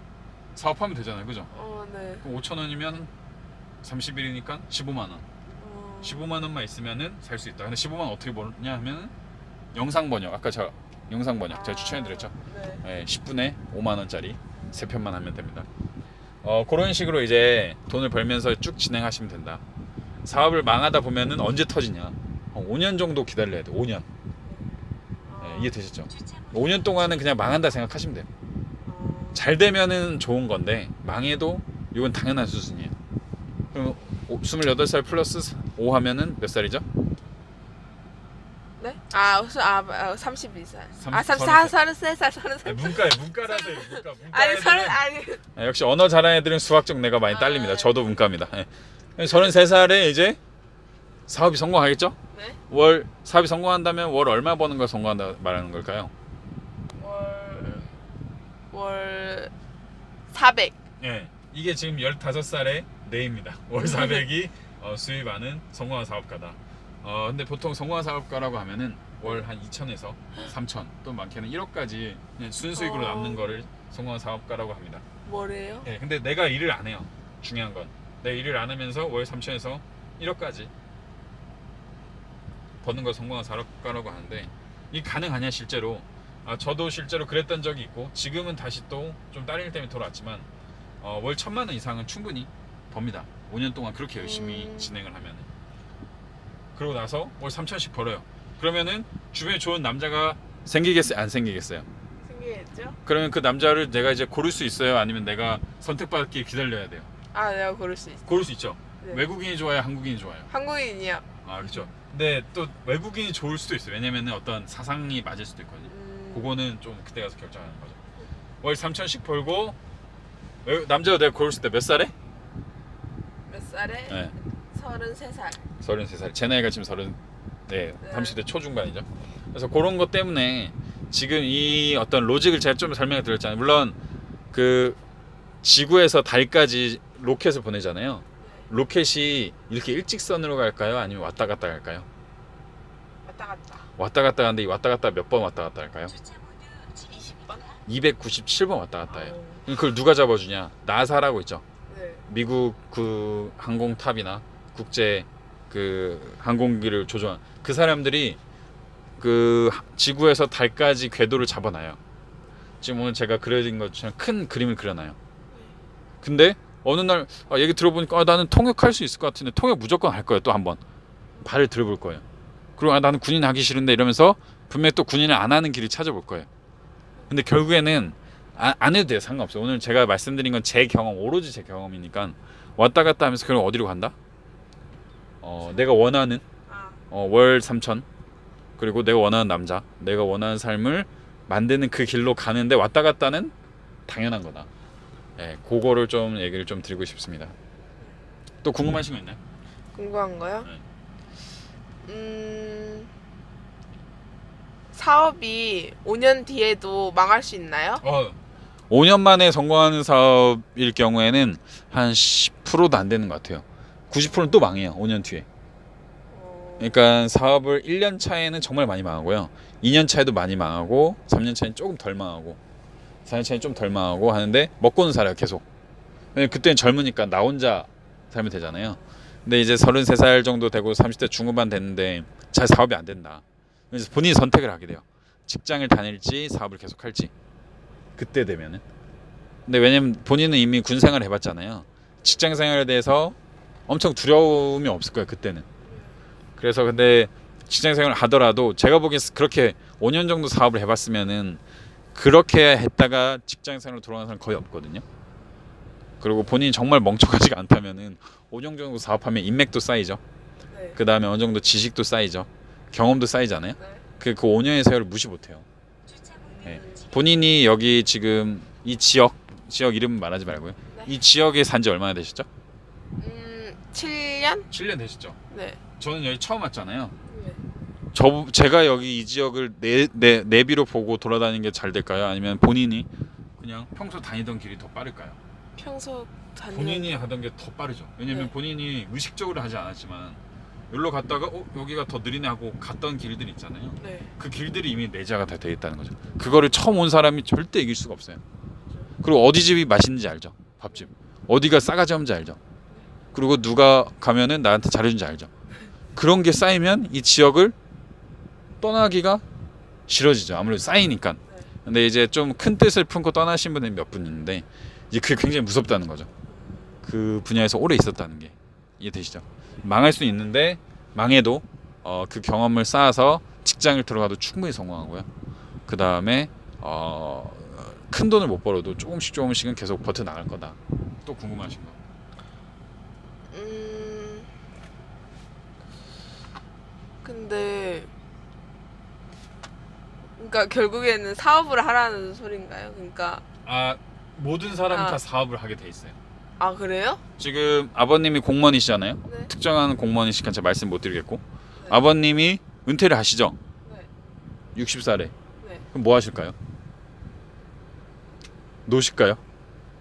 사업하면 되잖아요, 그죠? 네. 그럼 5,000원이면 30일이니까 15만 원. 15만 원만 있으면은 살 수 있다. 근데 15만 원 어떻게 벌냐 하면, 영상 번역. 아까 제가 영상 번역 제가 추천해드렸죠. 네. 10분에 5만 원짜리 3편만 하면 됩니다. 그런 식으로 이제 돈을 벌면서 쭉 진행하시면 된다. 사업을 망하다 보면은 언제 터지냐? 5년 정도 기다려야 돼. 5년. 이해되셨죠? 5년 동안은 그냥 망한다 생각하시면 돼요. 잘 되면은 좋은 건데, 망해도 이건 당연한 수준이에요. 그럼 28살 플러스 5 하면은 몇 살이죠? 네? 32살. 33살. 문과라서 문과. 역시 언어 잘하는 애들은 수학적 뇌가 많이 딸립니다. 저도 문과입니다. 33살에 이제 사업이 성공하겠죠? 네. 사업이 성공한다면 월 얼마 버는 걸 성공한다 말하는 걸까요? 월 400. 이게 지금 15살의 뇌입니다. 월 400이 수입 많은 성공한 사업가다. 근데 보통 성공한 사업가라고 하면은 월 한 2천에서 3천, 또 많게는 1억까지 그냥 순수익으로 남는 거를 성공한 사업가라고 합니다. 뭐래요? 네, 근데 내가 일을 안 해요. 중요한 건 내가 일을 안 하면서 월 3천에서 1억까지 버는 걸 성공한 사업가라고 하는데, 이 가능하냐 실제로? 저도 실제로 그랬던 적이 있고, 지금은 다시 또 좀 다른 일 때문에 돌아왔지만 월 1,000만 원 이상은 충분히 법니다. 5년 동안 그렇게 열심히 진행을 하면. 그러고 나서 월 3천씩 벌어요. 그러면은 주변에 좋은 남자가 생기겠어요? 안 생기겠어요? 생기겠죠? 그러면 그 남자를 내가 이제 고를 수 있어요? 아니면 내가 선택받기 기다려야 돼요? 내가 고를 수 있어. 고를 수 있죠. 네. 외국인이 좋아요? 한국인이 좋아요? 한국인이요. 그렇죠. 근데 또 외국인이 좋을 수도 있어요. 왜냐면은 어떤 사상이 맞을 수도 있거든요. 그거는 좀 그때 가서 결정하는 거죠. 월 3천씩 벌고, 남자가 내가 고를 때 몇 살에? 몇 살에? 네. 33살. 33살. 제 나이가 지금 30대 초중반이죠. 그래서 그런 것 때문에 지금 이 어떤 로직을 제가 좀 설명을 드렸잖아요. 물론 그 지구에서 달까지 로켓을 보내잖아요. 로켓이 이렇게 일직선으로 갈까요? 아니면 왔다 갔다 갈까요? 왔다 갔다. 왔다 갔다 하는데 이 왔다 갔다 몇 번 왔다 갔다 할까요? 20번? 297번 왔다 갔다 해요. 그걸 누가 잡아주냐? 나사라고 있죠. 네. 미국 그 항공탑이나 국제 그 항공기를 조종한 그 사람들이 그 지구에서 달까지 궤도를 잡아놔요. 지금 오늘 제가 그려진 것처럼 큰 그림을 그려놔요. 근데 어느 날 얘기 들어보니까 나는 통역할 수 있을 것 같은데 통역 무조건 할 거예요. 또 한번 발을 들어볼 거예요. 그리고 나는 군인 하기 싫은데 이러면서 분명히 또 군인을 안 하는 길을 찾아볼 거예요. 근데 결국에는 안 해도 돼요. 상관없어요. 오늘 제가 말씀드린 건 제 경험, 오로지 제 경험이니까 왔다 갔다 하면서 그럼 어디로 간다? 내가 원하는 월 3천, 그리고 내가 원하는 남자, 내가 원하는 삶을 만드는 그 길로 가는데 왔다 갔다는 당연한 거다. 그거를 좀 얘기를 좀 드리고 싶습니다. 또 궁금하신 거 있나요? 궁금한 거요? 네. 사업이 5년 뒤에도 망할 수 있나요? 5년 만에 성공하는 사업일 경우에는 한 10%도 안 되는 것 같아요. 90%는 또 망해요. 5년 뒤에. 그러니까 사업을 1년 차에는 정말 많이 망하고요. 2년 차에도 많이 망하고, 3년 차에는 조금 덜 망하고, 4년 차에는 좀 덜 망하고 하는데 먹고는 살아요. 계속. 왜냐면 그때는 젊으니까 나 혼자 살면 되잖아요. 근데 이제 33살 정도 되고 30대 중후반 됐는데 잘 사업이 안 된다. 그래서 본인이 선택을 하게 돼요. 직장을 다닐지 사업을 계속 할지. 그때 되면은. 근데 왜냐면 본인은 이미 군 생활을 해봤잖아요. 직장 생활에 대해서 엄청 두려움이 없을 거예요. 그때는. 그래서 근데 직장 생활을 하더라도 제가 보기엔 그렇게 5년 정도 사업을 해봤으면은 그렇게 했다가 직장 생활로 돌아가는 사람 거의 없거든요. 그리고 본인이 정말 멍청하지가 않다면은 5년 정도 사업하면 인맥도 쌓이죠. 네. 그 다음에 어느 정도 지식도 쌓이죠. 경험도 쌓이잖아요. 네. 그 5년의 세월을 무시 못해요. 본인이 여기 지금 이 지역 이름 말하지 말고요. 네. 이 지역에 산지 얼마나 되셨죠? 7년? 7년 되셨죠? 네. 저는 여기 처음 왔잖아요. 네. 제가 여기 이 지역을 내비로 보고 돌아다니는 게 잘 될까요? 아니면 본인이 그냥 평소 다니던 길이 더 빠를까요? 평소 다니는 본인이 하던 게 더 빠르죠. 왜냐면 네. 본인이 의식적으로 하지 않았지만 여기로 갔다가 여기가 더 느리네 하고 갔던 길들이 있잖아요. 네. 그 길들이 이미 내재가 다 돼 있다는 거죠. 그거를 처음 온 사람이 절대 이길 수가 없어요. 그리고 어디 집이 맛있는지 알죠. 밥집. 어디가 싸가지 없는지 알죠. 그리고 누가 가면은 나한테 잘해준지 알죠. 그런 게 쌓이면 이 지역을 떠나기가 싫어지죠. 아무래도 쌓이니까. 근데 이제 좀 큰 뜻을 품고 떠나신 분이 몇 분 있는데 이제 그게 굉장히 무섭다는 거죠. 그 분야에서 오래 있었다는 게 이해되시죠? 망할 수 있는데 망해도 그 경험을 쌓아서 직장을 들어가도 충분히 성공하고요. 그 다음에 큰 돈을 못 벌어도 조금씩은 계속 버텨 나갈 거다. 또 궁금하신 거? 근데 그러니까 결국에는 사업을 하라는 소린가요? 그러니까 모든 사람이 다 사업을 하게 돼 있어요. 그래요? 지금 아버님이 공무원이시잖아요. 네. 특정한 공무원이시니까 제가 말씀 못 드리겠고, 네. 아버님이 은퇴를 하시죠. 네. 60살에. 네. 그럼 뭐 하실까요? 노실까요?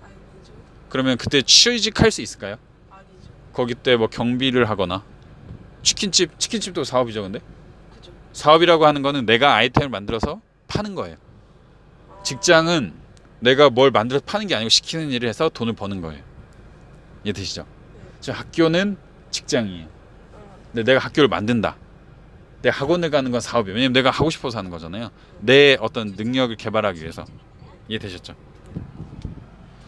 아니죠. 그러면 그때 취직할 수 있을까요? 아니죠. 거기 때 뭐 경비를 하거나 치킨집도 사업이죠. 근데 그죠. 사업이라고 하는 거는 내가 아이템을 만들어서 파는 거예요. 직장은 내가 뭘 만들어서 파는 게 아니고 시키는 일을 해서 돈을 버는 거예요. 이해되시죠? 저 학교는 직장이에요. 근데 내가 학교를 만든다. 내가 학원을 가는 건 사업이에요. 왜냐면 내가 하고 싶어서 하는 거잖아요. 내 어떤 능력을 개발하기 위해서. 이해되셨죠?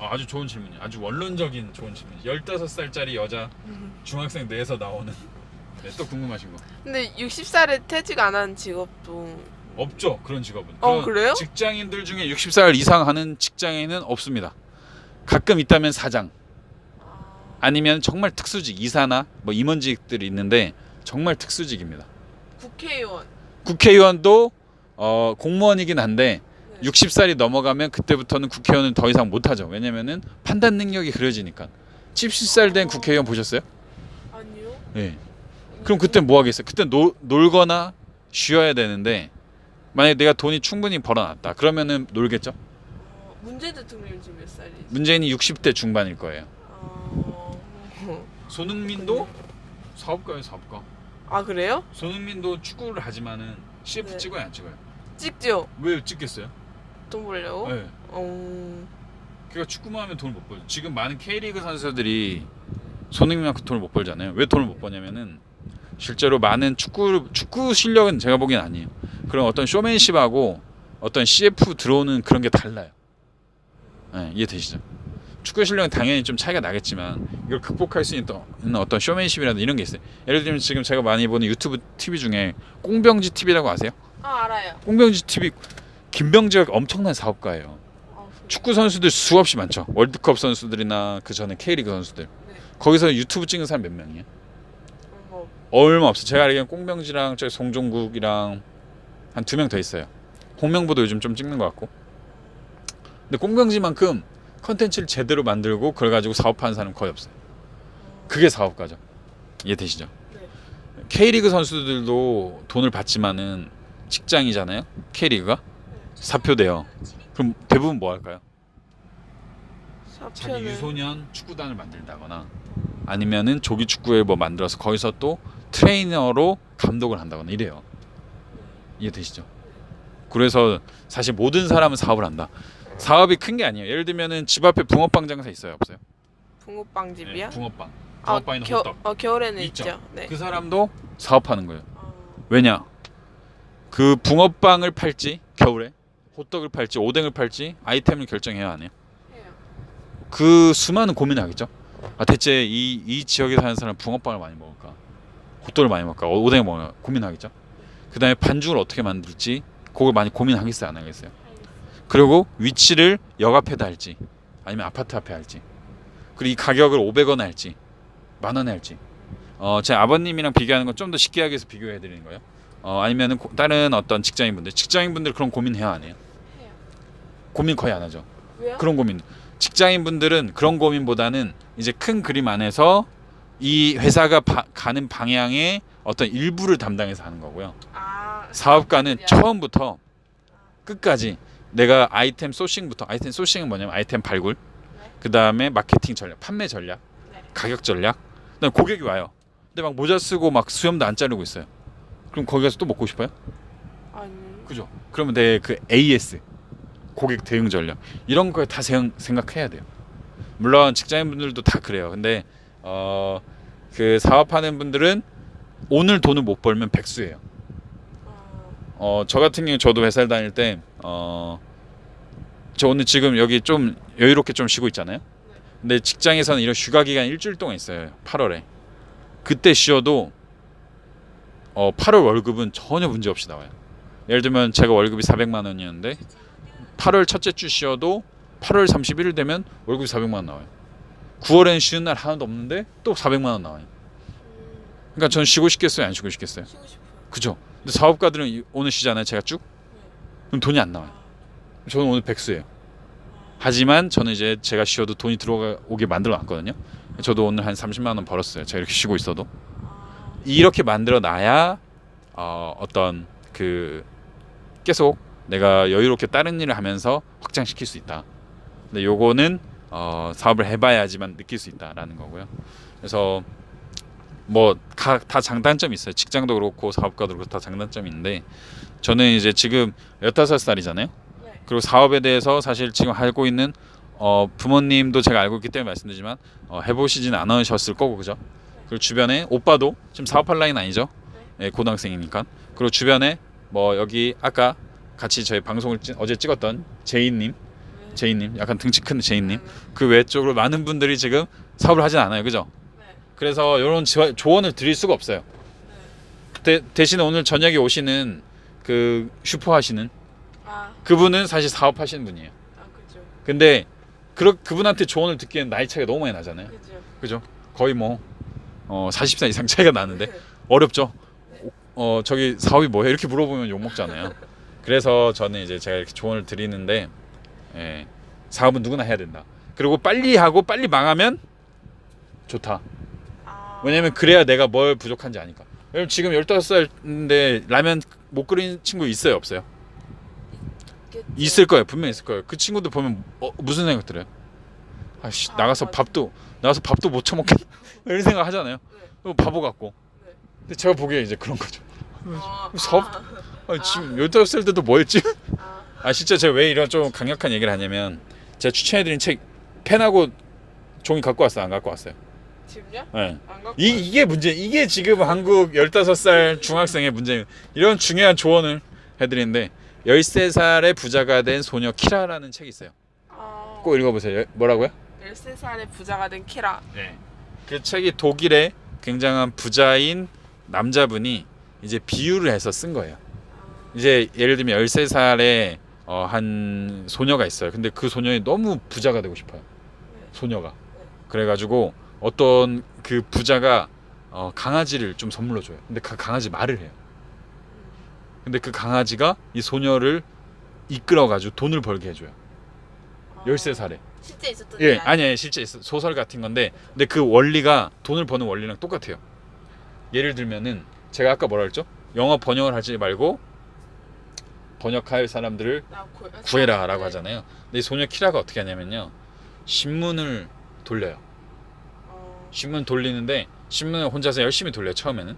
아주 좋은 질문이에요. 아주 원론적인 좋은 질문. 15살짜리 여자 중학생 내에서 나오는. 네, 또 궁금하신 거. 근데 60살에 퇴직 안 하는 직업도 없죠. 그런 직업은. 그래요? 직장인들 중에 60살 이상 하는 직장인은 없습니다. 가끔 있다면 사장. 아니면 정말 특수직 이사나 뭐 임원직들이 있는데 정말 특수직입니다. 국회의원. 국회의원도 공무원이긴 한데 네. 60살이 넘어가면 그때부터는 국회의원은 더 이상 못하죠. 왜냐면은 판단 능력이 그려지니까. 70살 된 국회의원 보셨어요? 아니요. 네. 그럼 그때 뭐 하겠어요? 그때 놀거나 쉬어야 되는데 만약에 내가 돈이 충분히 벌어놨다. 그러면은 놀겠죠? 문재인 대통령 지금 몇 살이지? 문재인이 60대 중반일 거예요. 손흥민도 사업가예요, 사업가. 아 그래요? 손흥민도 축구를 하지만은 CF 네. 찍어요, 안 찍어요? 찍죠. 왜 찍겠어요? 돈 벌려고? 네. 그러니까 축구만 하면 돈을 못 벌죠. 지금 많은 K리그 선수들이 손흥민만큼 돈을 못 벌잖아요. 왜 돈을 못 버냐면은 실제로 많은 축구 실력은 제가 보기엔 아니에요. 그런 어떤 쇼맨십하고 어떤 CF 들어오는 그런 게 달라요. 네, 이해되시죠? 축구 실력은 당연히 좀 차이가 나겠지만 이걸 극복할 수 있는 어떤 쇼맨십이라든 이런 게 있어요. 예를 들면 지금 제가 많이 보는 유튜브 TV 중에 꽁병지 TV라고 아세요? 아 알아요. 꽁병지 TV 김병지가 엄청난 사업가예요. 축구 선수들 수없이 많죠. 월드컵 선수들이나 그 전에 K리그 선수들. 네. 거기서 유튜브 찍는 사람 몇 명이에요? 뭐 얼마 없어. 제가 알기로는 꽁병지랑 저기 송종국이랑 한 2명 더 있어요. 홍명보도 요즘 좀 찍는 것 같고. 근데 꽁병지만큼 컨텐츠를 제대로 만들고 그걸 가지고 사업하는 사람은 거의 없어요. 그게 사업가죠. 이해되시죠? 네. K리그 선수들도 돈을 받지만은 직장이잖아요. K리그가 사표돼요. 그럼 대부분 뭐 할까요? 자기 사표는 유소년 축구단을 만든다거나 아니면은 조기 축구회 뭐 만들어서 거기서 또 트레이너로 감독을 한다거나 이래요. 이해되시죠? 그래서 사실 모든 사람은 사업을 한다. 사업이 큰 게 아니에요. 예를 들면은 집 앞에 붕어빵 장사 있어요, 없어요? 붕어빵 집이요? 네, 붕어빵. 붕어빵이나 호떡. 겨울에는 있죠. 있죠. 네. 그 사람도 사업하는 거예요. 왜냐? 그 붕어빵을 팔지 겨울에 호떡을 팔지 오뎅을 팔지 아이템을 결정해야 하네요. 해요. 그 수많은 고민을 하겠죠. 대체 이 지역에 사는 사람 붕어빵을 많이 먹을까? 호떡을 많이 먹을까? 오뎅을 먹을까? 고민하겠죠. 그 다음에 반죽을 어떻게 만들지? 그걸 많이 고민하겠어요, 안 하겠어요? 그리고 위치를 역 앞에다 할지 아니면 아파트 앞에 할지 그리고 이 가격을 500원에 할지 10,000원에 할지 제 아버님이랑 비교하는 건 좀 더 쉽게 하기 위해서 비교해 드리는 거예요. 아니면은 다른 어떤 직장인분들 그런 고민 해야 안 해요? 해요. 고민 거의 안 하죠. 왜요? 그런 고민 직장인분들은 그런 고민보다는 이제 큰 그림 안에서 이 회사가 가는 방향의 어떤 일부를 담당해서 하는 거고요. 사업가는 처음부터 끝까지 내가 아이템 소싱부터 아이템 소싱은 뭐냐면 아이템 발굴 그 다음에 마케팅 전략 판매 전략 가격 전략 그다음에 고객이 와요. 근데 막 모자 쓰고 막 수염도 안 자르고 있어요. 그럼 거기 가서 또 먹고 싶어요? 아니. 그죠? 그러면 내 그 AS 고객 대응 전략 이런 거 다 생각해야 돼요. 물론 직장인분들도 다 그래요. 근데 그 사업하는 분들은 오늘 돈을 못 벌면 백수예요. 저 같은 경우 저도 회사를 다닐 때 저 오늘 지금 여기 좀 여유롭게 좀 쉬고 있잖아요. 근데 직장에서는 이런 휴가 기간 일주일 동안 있어요. 8월에 그때 쉬어도 8월 월급은 전혀 문제 없이 나와요. 예를 들면 제가 월급이 400만 원이었는데 8월 첫째 주 쉬어도 8월 31일 되면 월급이 400만 원 나와요. 9월에는 쉬는 날 하나도 없는데 또 400만 원 나와요. 그러니까 전 쉬고 싶겠어요, 안 쉬고 싶겠어요? 쉬고 싶어요. 그죠? 근데 사업가들은 오늘 쉬잖아요, 제가 쭉. 그럼 돈이 안 나와요. 저는 오늘 백수예요. 하지만 저는 이제 제가 쉬어도 돈이 들어오게 만들어 놨거든요. 저도 오늘 한 30만 원 벌었어요. 제가 이렇게 쉬고 있어도. 이렇게 만들어 놔야 어떤 그 계속 내가 여유롭게 다른 일을 하면서 확장시킬 수 있다. 근데 요거는 사업을 해봐야지만 느낄 수 있다라는 거고요. 그래서 뭐 다 장단점이 있어요. 직장도 그렇고 사업가도 그렇고 다 장단점이 있는데 저는 이제 지금 15살이잖아요. 네. 그리고 사업에 대해서 사실 지금 알고 있는 부모님도 제가 알고 있기 때문에 말씀드리지만 해보시진 않으셨을 거고 그죠? 그리고 주변에 오빠도 지금 사업할 나이는 아니죠? 예, 고등학생이니까. 그리고 주변에 뭐 여기 아까 같이 저희 방송을 어제 찍었던 제이님 약간 등치 큰 제이님 그 외쪽으로 많은 분들이 지금 사업을 하진 않아요, 그죠? 그래서 이런 조언을 드릴 수가 없어요. 대신에 오늘 저녁에 오시는 그 슈퍼 하시는 그분은 사실 사업하시는 분이에요. 그죠. 근데 그분한테 조언을 듣기엔 나이 차이가 너무 많이 나잖아요. 그죠? 거의 뭐 40살 이상 차이가 나는데 어렵죠. 저기 사업이 뭐예요? 이렇게 물어보면 욕 먹잖아요. 그래서 저는 이제 제가 이렇게 조언을 드리는데 사업은 누구나 해야 된다. 그리고 빨리 하고 빨리 망하면 좋다. 왜냐면 그래야 내가 뭘 부족한지 아니까. 왜냐면 지금 15살인데 라면 못 끓인 친구 있어요, 없어요? 있을 거예요. 분명히 있을 거예요. 그 친구들 보면 무슨 생각 들어요? 아씨, 나가서 밥도 못 처먹겠다. 이런 생각 하잖아요. 바보 같고. 근데 제가 보기에 이제 그런 거죠. 사업 지금 15살 때도 뭐 했지? 진짜 제가 왜 이런 좀 강력한 얘기를 하냐면 제가 추천해드린 책 펜하고 종이 갖고 왔어요? 안 갖고 왔어요? 지금요? 네. 안 갖고 이게 문제. 이게 지금 한국 15살 중학생의 문제예요. 이런 중요한 조언을 해드리는데 13살의 부자가 된 소녀 키라라는 책이 있어요. 꼭 읽어보세요. 뭐라고요? 13살의 부자가 된 키라. 네. 그 책이 독일의 굉장한 부자인 남자분이 이제 비유를 해서 쓴 거예요. 이제 예를 들면 13살의 한 소녀가 있어요. 근데 그 소녀이 너무 부자가 되고 싶어요. 소녀가. 그래가지고 어떤 그 부자가 강아지를 좀 선물로 줘요. 근데 그 강아지 말을 해요. 근데 그 강아지가 이 소녀를 이끌어가지고 돈을 벌게 해줘요. 13살에. 실제 있었던 예, 아니에요. 실제 소설 같은 건데, 근데 그 원리가 돈을 버는 원리랑 똑같아요. 예를 들면은 제가 아까 뭐라 그랬죠? 영어 번역을 하지 말고 번역할 사람들을 구해라라고 하잖아요. 근데 이 소녀 키라가 어떻게 하냐면요, 신문을 돌려요. 신문 돌리는데 신문을 혼자서 열심히 돌려요. 처음에는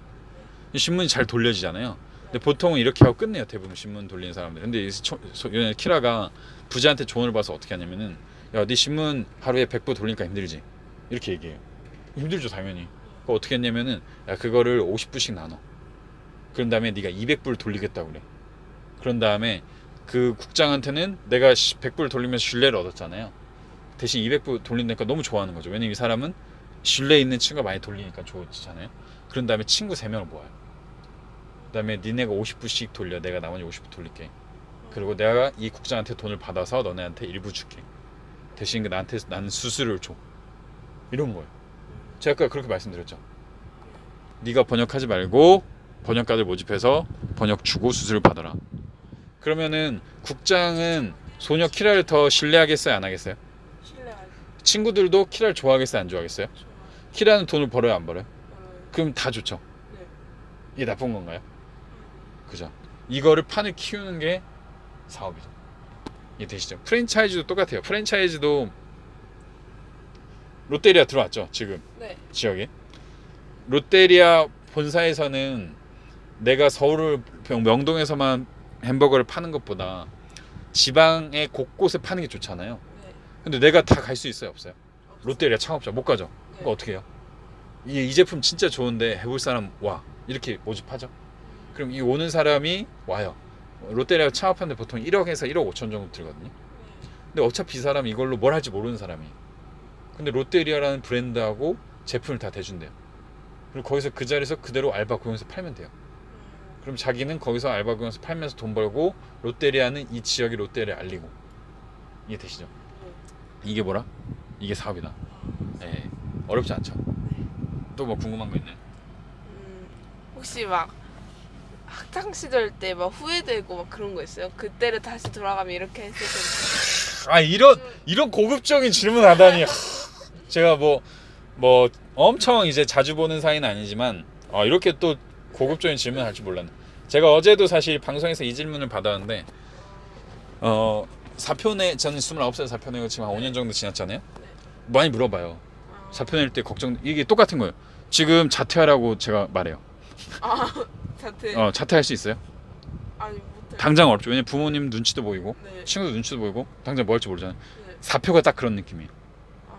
신문이 잘 돌려지잖아요. 근데 보통은 이렇게 하고 끝내요. 대부분 신문 돌리는 사람들. 근데 이 키라가 부자한테 조언을 봐서 어떻게 하냐면은, 야, 네 신문 하루에 100부 돌리니까 힘들지? 이렇게 얘기해요. 힘들죠, 당연히. 그거 어떻게 했냐면은, 야, 그거를 50부씩 나눠. 그런 다음에 네가 200부를 돌리겠다고 그래. 그런 다음에 그 국장한테는 내가 100부를 돌리면서 신뢰를 얻었잖아요. 대신 200부 돌린다니까 너무 좋아하는 거죠. 왜냐면 이 사람은 신뢰 있는 친구가 많이 돌리니까 좋잖아요. 그런 다음에 친구 3명을 모아요. 그 다음에 니네가 50부씩 돌려. 내가 나머지 50부 돌릴게. 그리고 내가 이 국장한테 돈을 받아서 너네한테 일부 줄게. 대신 나는 수수료를 줘. 이런 거예요. 제가 아까 그렇게 말씀드렸죠. 네가 번역하지 말고 번역가들 모집해서 번역 주고 수수료 받아라. 그러면은 국장은 소녀 키라를 더 신뢰하겠어요, 안 하겠어요? 신뢰하죠. 친구들도 키라를 좋아하겠어요, 안 좋아하겠어요? 키라는 돈을 벌어요, 안 벌어요? 그럼 다 좋죠. 네. 이게 나쁜 건가요? 그죠? 이거를 판을 키우는 게 사업이죠. 이해되시죠? 프랜차이즈도 똑같아요. 프랜차이즈도 롯데리아 들어왔죠, 지금. 네. 지역에. 롯데리아 본사에서는 내가 서울 명동에서만 햄버거를 파는 것보다 지방의 곳곳에 파는 게 좋잖아요. 네. 근데 내가 다 갈 수 있어요, 없어요? 롯데리아 창업자 못 가죠. 그거 어떻게 해요? 이 제품 진짜 좋은데 해볼 사람 와, 이렇게 모집하죠. 그럼 이 오는 사람이 와요. 롯데리아 창업하는데 보통 1억에서 1억 5천 정도 들거든요. 근데 어차피 이 사람이 이걸로 뭘 할지 모르는 사람이. 근데 롯데리아라는 브랜드하고 제품을 다 대준대요. 그리고 거기서 그 자리에서 그대로 알바 고용해서 팔면 돼요. 그럼 자기는 거기서 알바 고용해서 팔면서 돈 벌고, 롯데리아는 이 지역의 롯데리아를 알리고. 이게 되시죠? 이게 뭐라? 이게 사업이다. 네. 어렵지 않죠? 또 뭐 궁금한 거 있나요? 혹시 막 학창 시절 때 막 후회되고 막 그런 거 있어요? 그때를 다시 돌아가면 이렇게 했을 텐데. 이런 고급적인 질문 하다니. 제가 뭐 엄청 이제 자주 보는 사이는 아니지만 이렇게 또 고급적인 질문을 할 줄 몰랐네. 제가 어제도 사실 방송에서 이 질문을 받았는데, 사표내, 저는 29살 사표내고 지금 한 5년 정도 지났잖아요. 많이 물어봐요. 아, 사표 낼 때 걱정 이게 똑같은 거예요. 지금 자퇴하라고 제가 말해요. 아 자퇴. 자퇴할 수 있어요? 아니 못해. 당장 어렵죠. 왜냐면 부모님 눈치도 보이고 네. 친구도 눈치도 보이고 당장 뭐 할지 모르잖아요. 네. 사표가 딱 그런 느낌이에요. 아,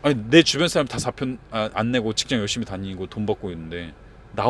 아니 내 주변 사람 다 사표 안 내고 직장 열심히 다니고 돈 벌고 있는데